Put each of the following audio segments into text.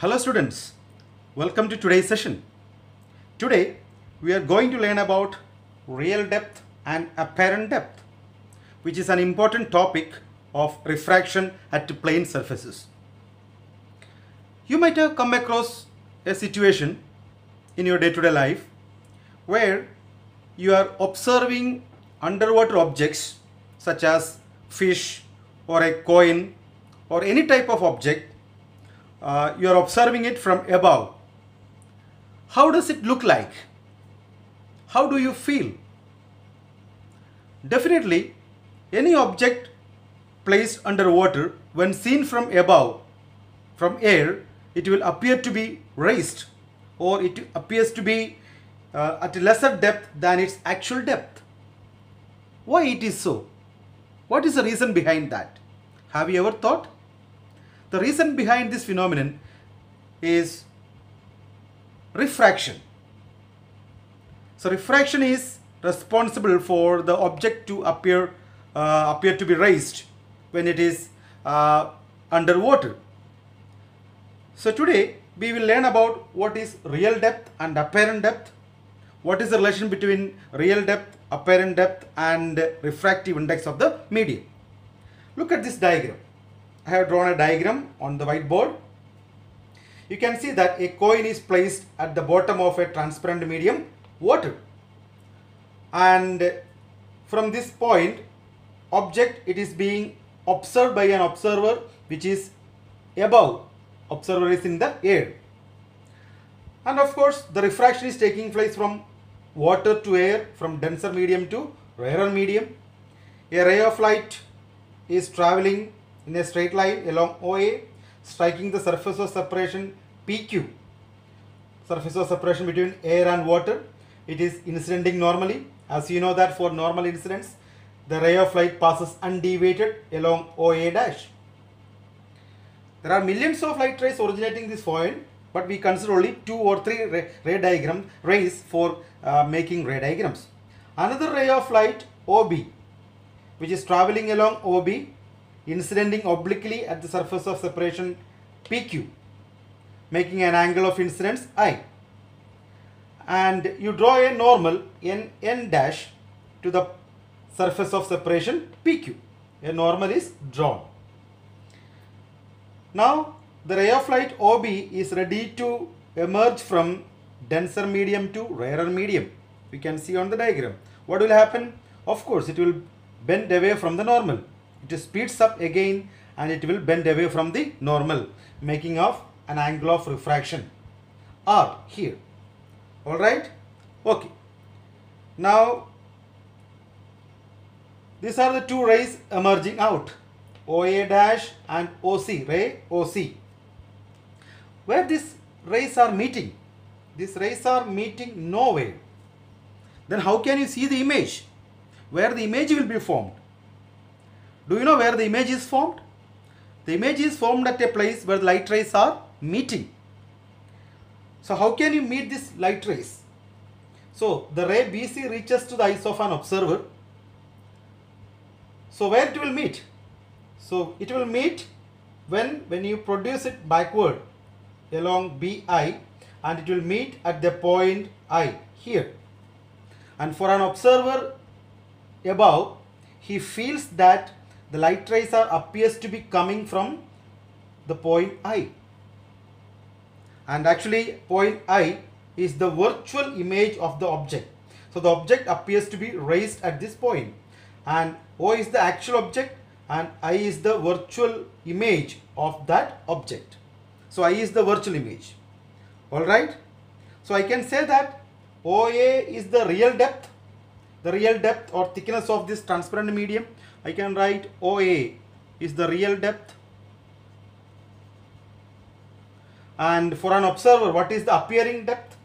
Hello students, welcome to today's session. Today we are going to learn about real depth and apparent depth, which is an important topic of refraction at plane surfaces. You might have come across a situation in your day-to-day life where you are observing underwater objects such as fish or a coin or any type of object. You are observing it from above. How does it look like? How do you feel? Definitely, any object placed underwater, when seen from above, from air, it will appear to be raised, or it appears to be at a lesser depth than its actual depth. Why it is so? What is the reason behind that? Have you ever thought? The reason behind this phenomenon is refraction. So refraction is responsible for the object to appear to be raised when it is underwater. So today we will learn about what is real depth and apparent depth. What is the relation between real depth, apparent depth and refractive index of the medium. Look at this diagram. I have drawn a diagram on the whiteboard. You can see that a coin is placed at the bottom of a transparent medium, water. And from this point, object, it is being observed by an observer which is above. Observer is in the air. And of course, the refraction is taking place from water to air, from denser medium to rarer medium. A ray of light is traveling in a straight line along OA, striking the surface of separation PQ, surface of separation between air and water. It is incidenting normally. As you know that for normal incidents, the ray of light passes undeviated along OA dash. There are millions of light rays originating this point, but we consider only 2 or 3 rays for making ray diagrams. Another ray of light OB, which is traveling along OB, incidenting obliquely at the surface of separation PQ, making an angle of incidence I. And you draw a normal N dash to the surface of separation PQ. A normal is drawn. Now the ray of light OB is ready to emerge from denser medium to rarer medium. We can see on the diagram. What will happen? Of course, it will bend away from the normal. It speeds up again and it will bend away from the normal, making of an angle of refraction R here. Alright? Okay. Now, these are the 2 rays emerging out, OA dash and OC, ray OC. Where these rays are meeting? These rays are meeting nowhere. Then how can you see the image? Where the image will be formed? Do you know where the image is formed? The image is formed at a place where the light rays are meeting. So how can you meet these light rays? So the ray BC reaches to the eyes of an observer. So where it will meet? So it will meet when you produce it backward along BI, and it will meet at the point I here. And for an observer above, he feels that the light rays appears to be coming from the point I. And actually point I is the virtual image of the object. So the object appears to be raised at this point. And O is the actual object and I is the virtual image of that object. So I is the virtual image. Alright. So I can say that OA is the real depth. The real depth or thickness of this transparent medium. I can write OA is the real depth. And for an observer, what is the appearing depth?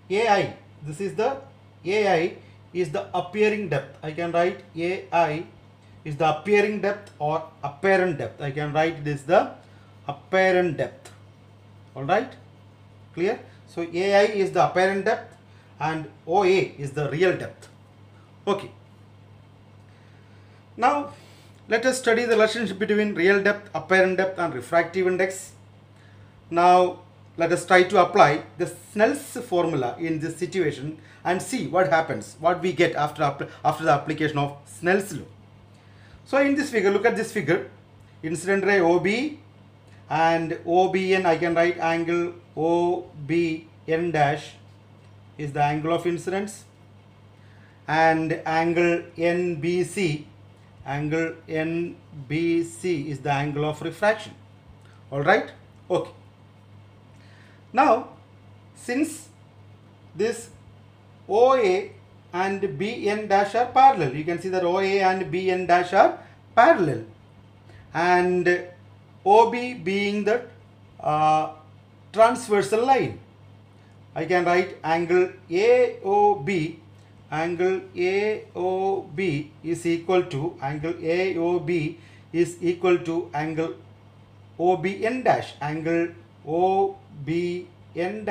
AI. This is the AI is the appearing depth. I can write AI is the appearing depth or apparent depth. I can write this the apparent depth. Alright? Clear? So AI is the apparent depth and OA is the real depth. Okay. Now let us study the relationship between real depth, apparent depth and refractive index. Now let us try to apply the Snell's formula in this situation and see what happens, what we get after the application of Snell's law. So in this figure, look at this figure, incident ray OB and OBN, I can write angle OBN dash is the angle of incidence, and angle NBC is the angle of refraction. Alright, okay. Now since this OA and BN dash are parallel, you can see that OA and BN dash are parallel, and OB being the transversal line, I can write angle AOB is equal to angle OBN dash, angle OBN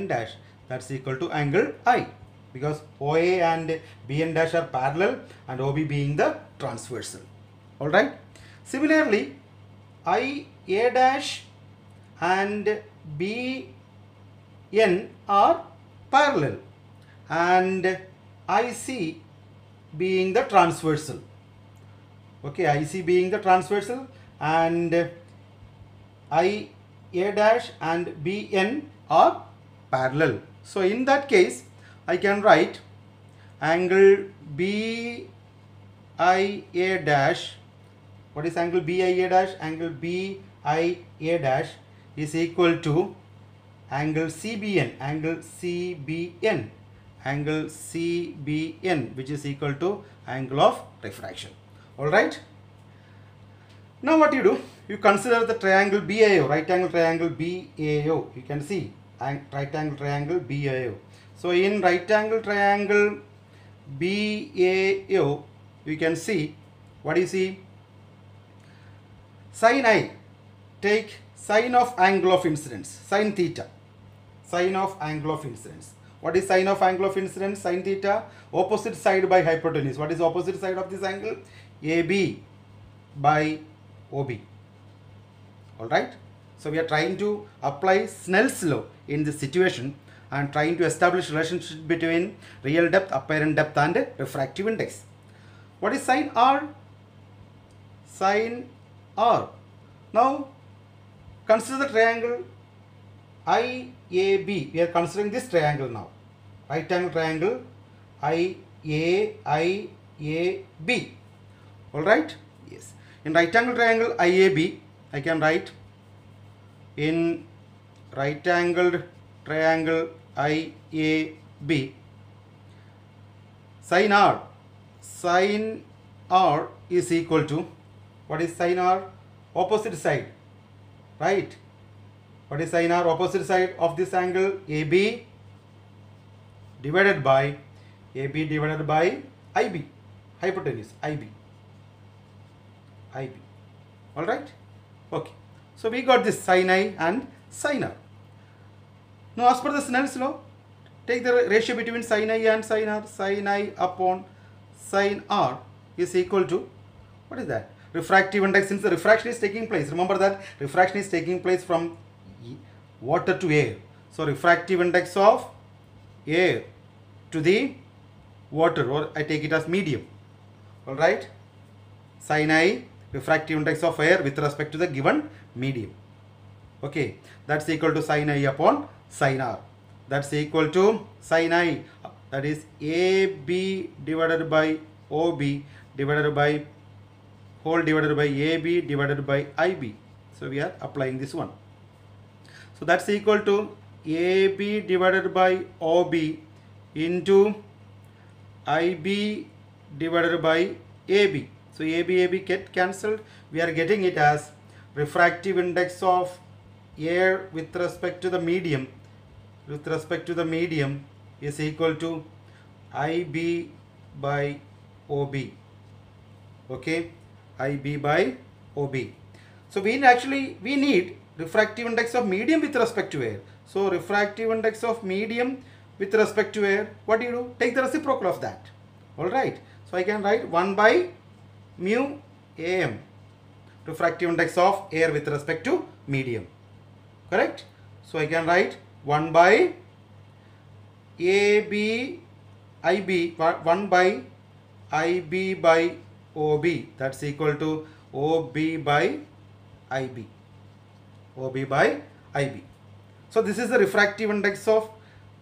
dash, that's equal to angle I, because OA and BN dash are parallel and OB being the transversal. Alright. Similarly, IA dash and BN are parallel and IC being the transversal. Okay, IC being the transversal and IA dash and BN are parallel. So in that case, I can write angle BIA dash. What is angle BIA dash? Angle BIA dash is equal to angle CBN, which is equal to angle of refraction. Alright. Now what you do? You consider the triangle BAO, right angle triangle BAO. You can see right angle triangle BAO. So in right angle triangle BAO, you can see, what do you see? Sinai, take sine of angle of incidence, sine theta, sine of angle of incidence. What is sine of angle of incidence? Sine theta, opposite side by hypotenuse. What is opposite side of this angle? AB by OB. Alright. So we are trying to apply Snell's law in this situation and trying to establish relationship between real depth, apparent depth and refractive index. What is sine R? Sine R. Now consider the triangle IAB. We are considering this triangle now. Right angle triangle IAB. Alright? Yes. In right angle triangle IAB, I can write in right angled triangle IAB, sine R is equal to, what is sine R? Opposite side, right? What is sine R? Opposite side of this angle AB divided by IB, hypotenuse IB. Alright? Okay. So we got this sine I and sine R. Now as per the Snell's law, take the ratio between sine I and sine R. Sine I upon sine R is equal to, what is that? Refractive index. Since the refraction is taking place, remember that refraction is taking place from water to air. So refractive index of air to the water, or I take it as medium. Alright? Sine I, refractive index of air with respect to the given medium. Okay, that's equal to sine I upon sine R. That's equal to sine I, that is AB divided by OB divided by whole divided by AB divided by IB. So we are applying this one. So that's equal to AB divided by OB into IB divided by AB. So AB get cancelled. We are getting it as refractive index of air with respect to the medium, is equal to IB by OB. Okay, IB by OB. So we need refractive index of medium with respect to air. So refractive index of medium with respect to air, what do you do? Take the reciprocal of that. Alright. So I can write 1 by mu AM. refractive index of air with respect to medium. Correct? So I can write 1 by AB IB, 1 by IB by OB, that's equal to OB by IB. OB by IB. So this is the refractive index of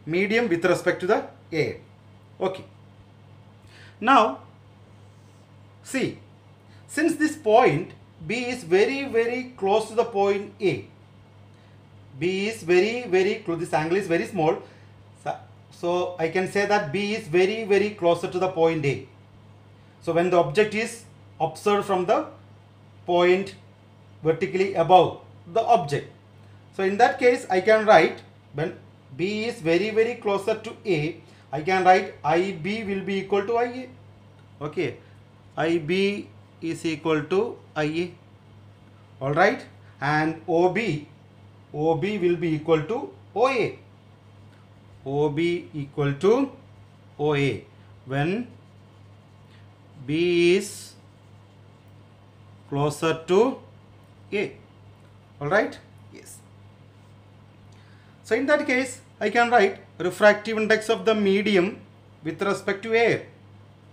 medium with respect to the air. Okay. Now see, since this point B is very close to the point A, B is very close, this angle is very small, so I can say that B is very closer to the point A. So when the object is observed from the point vertically above the object, so in that case I can write, when B is very closer to A, I can write IB will be equal to IA. Okay, IB is equal to IA. Alright, and OB will be equal to OA. OB equal to OA when B is closer to A. Alright, yes. So in that case I can write refractive index of the medium with respect to air.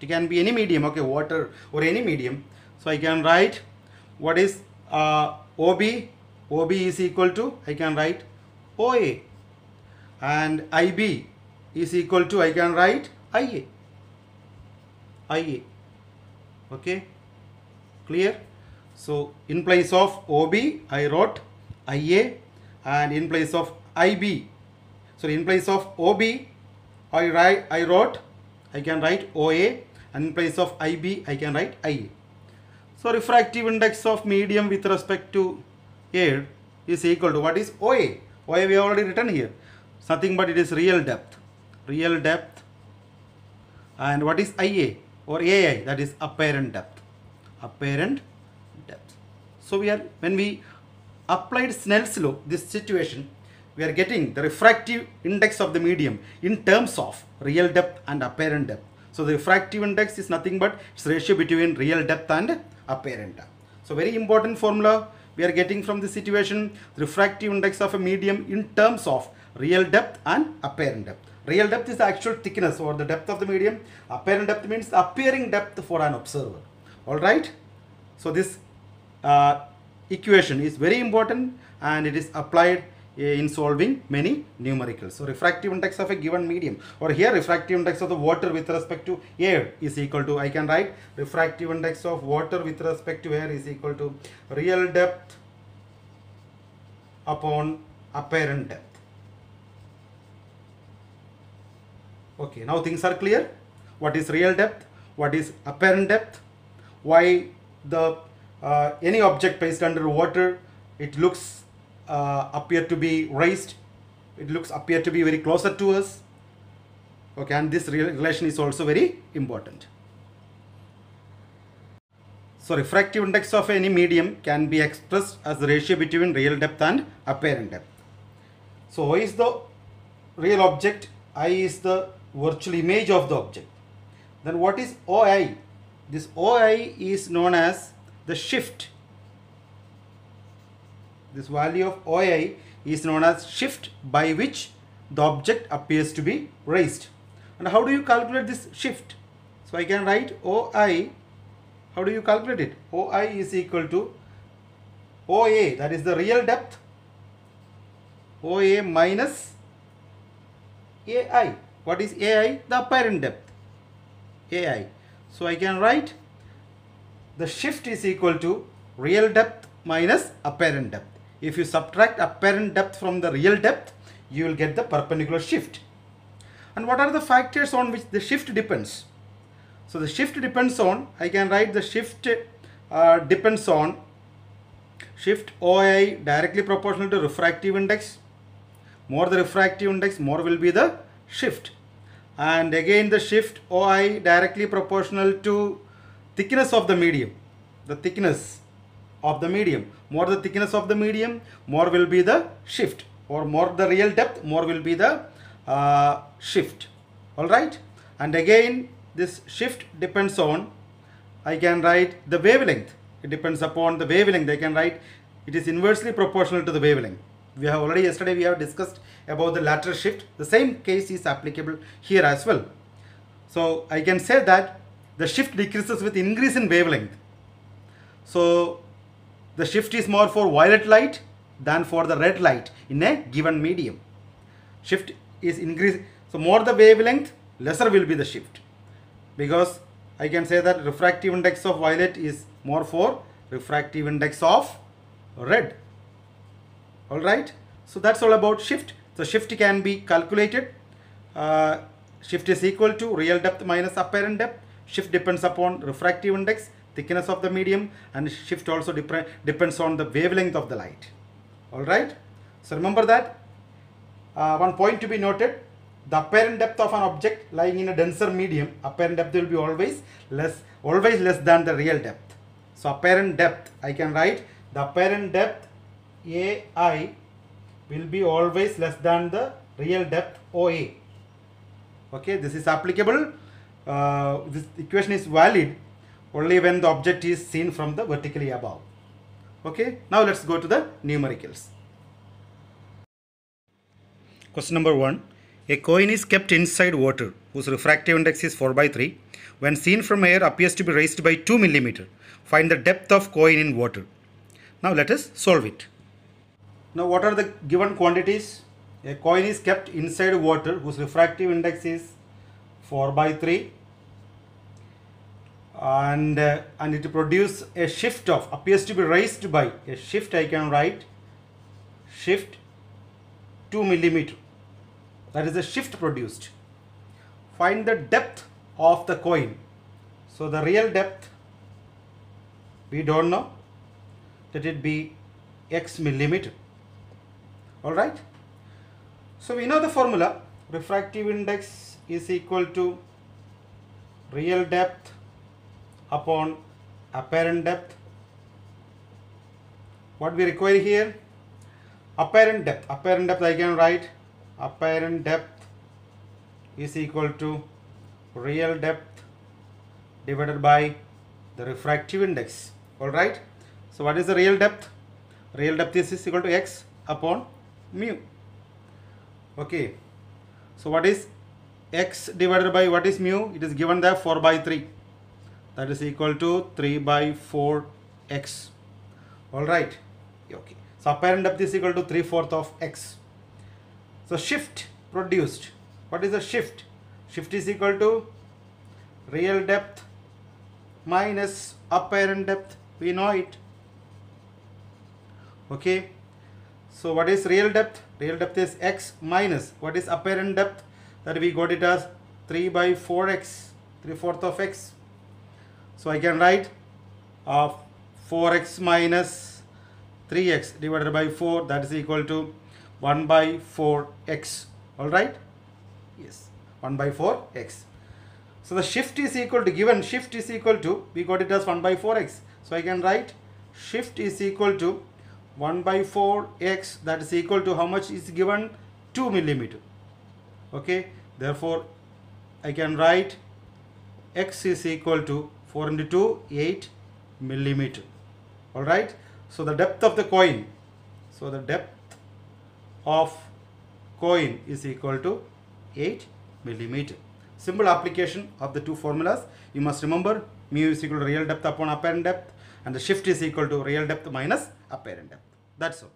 It can be any medium, okay, water or any medium. So I can write what is OB. OB is equal to, I can write OA, and IB is equal to, I can write IA. IA. Okay, clear? So in place of OB I wrote IA, and in place of IB, sorry, in place of OB I can write OA, and in place of IB I can write IA. So refractive index of medium with respect to air is equal to, what is OA? OA we have already written here. It's nothing but it is real depth. Real depth. And what is IA or AI? That is apparent depth. Apparent depth. So when we applied Snell's law, this situation, we are getting the refractive index of the medium in terms of real depth and apparent depth. So the refractive index is nothing but its ratio between real depth and apparent depth. So very important formula we are getting from this situation, refractive index of a medium in terms of real depth and apparent depth. Real depth is the actual thickness or the depth of the medium. Apparent depth means the appearing depth for an observer. Alright. So this equation is very important and it is applied in solving many numericals. So refractive index of a given medium, or here refractive index of the water with respect to air is equal to, I can write refractive index of water with respect to air is equal to real depth upon apparent depth. Okay, now things are clear. What is real depth? What is apparent depth? Why the any object placed under water, it looks appear to be raised, it looks appear to be very closer to us. Okay, and this relation is also very important. So refractive index of any medium can be expressed as the ratio between real depth and apparent depth. So O is the real object, I is the virtual image of the object. Then what is OI? This OI is known as the shift. This value of OI is known as shift by which the object appears to be raised. And how do you calculate this shift? So I can write OI. How do you calculate it? OI is equal to OA, that is the real depth, OA minus AI. What is AI? The apparent depth. AI. So I can write the shift is equal to real depth minus apparent depth. If you subtract apparent depth from the real depth, you will get the perpendicular shift. And what are the factors on which the shift depends? So the shift depends on, I can write the shift depends on shift OI directly proportional to refractive index. More the refractive index, more will be the shift. And again the shift OI directly proportional to thickness of the medium. The thickness of the medium. More the thickness of the medium, more will be the shift, or more the real depth, more will be the shift. Alright. And again this shift depends on, I can write the wavelength. it depends upon the wavelength. They can write it is inversely proportional to the wavelength. We have already yesterday we have discussed about the lateral shift. The same case is applicable here as well. So I can say that the shift decreases with increase in wavelength. So the shift is more for violet light than for the red light in a given medium. Shift is increased. So more the wavelength, lesser will be the shift, because I can say that refractive index of violet is more for refractive index of red. Alright, so that's all about shift. So shift can be calculated. Shift is equal to real depth minus apparent depth. Shift depends upon refractive index, thickness of the medium, and shift also depends on the wavelength of the light. Alright, so remember that. One point to be noted: the apparent depth of an object lying in a denser medium, apparent depth will be always less than the real depth. So apparent depth, I can write the apparent depth AI will be always less than the real depth OA. Okay, this is applicable. This equation is valid only when the object is seen from the vertically above. Okay, now let's go to the numericals. Question number 1. A coin is kept inside water whose refractive index is 4/3. When seen from air appears to be raised by 2 mm. Find the depth of coin in water. Now let us solve it. Now what are the given quantities? A coin is kept inside water whose refractive index is 4/3 and it produces a shift of, appears to be raised by a shift, I can write shift 2 mm. That is the shift produced. Find the depth of the coin. So the real depth we don't know, let it be x millimeter. Alright, so we know the formula: refractive index is equal to real depth upon apparent depth. What we require here? Apparent depth I can write apparent depth is equal to real depth divided by the refractive index. Alright, so what is the real depth? Real depth is equal to x upon mu. Okay, so what is x divided by what is mu? It is given there 4/3. That is equal to 3/4x. Alright, okay. So apparent depth is equal to 3/4 of x. So shift produced. What is the shift? Shift is equal to real depth minus apparent depth. We know it. Okay. So what is real depth? Real depth is x minus what is apparent depth? That we got it as 3/4x, 3/4 of x. So I can write 4x minus 3x divided by 4, that is equal to 1/4x. Alright? Yes, 1/4x. So the shift is equal to, given shift is equal to, we got it as 1/4x. So I can write shift is equal to 1/4x, that is equal to how much is given? 2 mm. Okay, therefore I can write x is equal to 4 into 2, 8 mm. Alright, so the depth of the coin, so the depth of coin is equal to 8 mm. Simple application of the two formulas. You must remember mu is equal to real depth upon apparent depth, and the shift is equal to real depth minus apparent depth. That's all.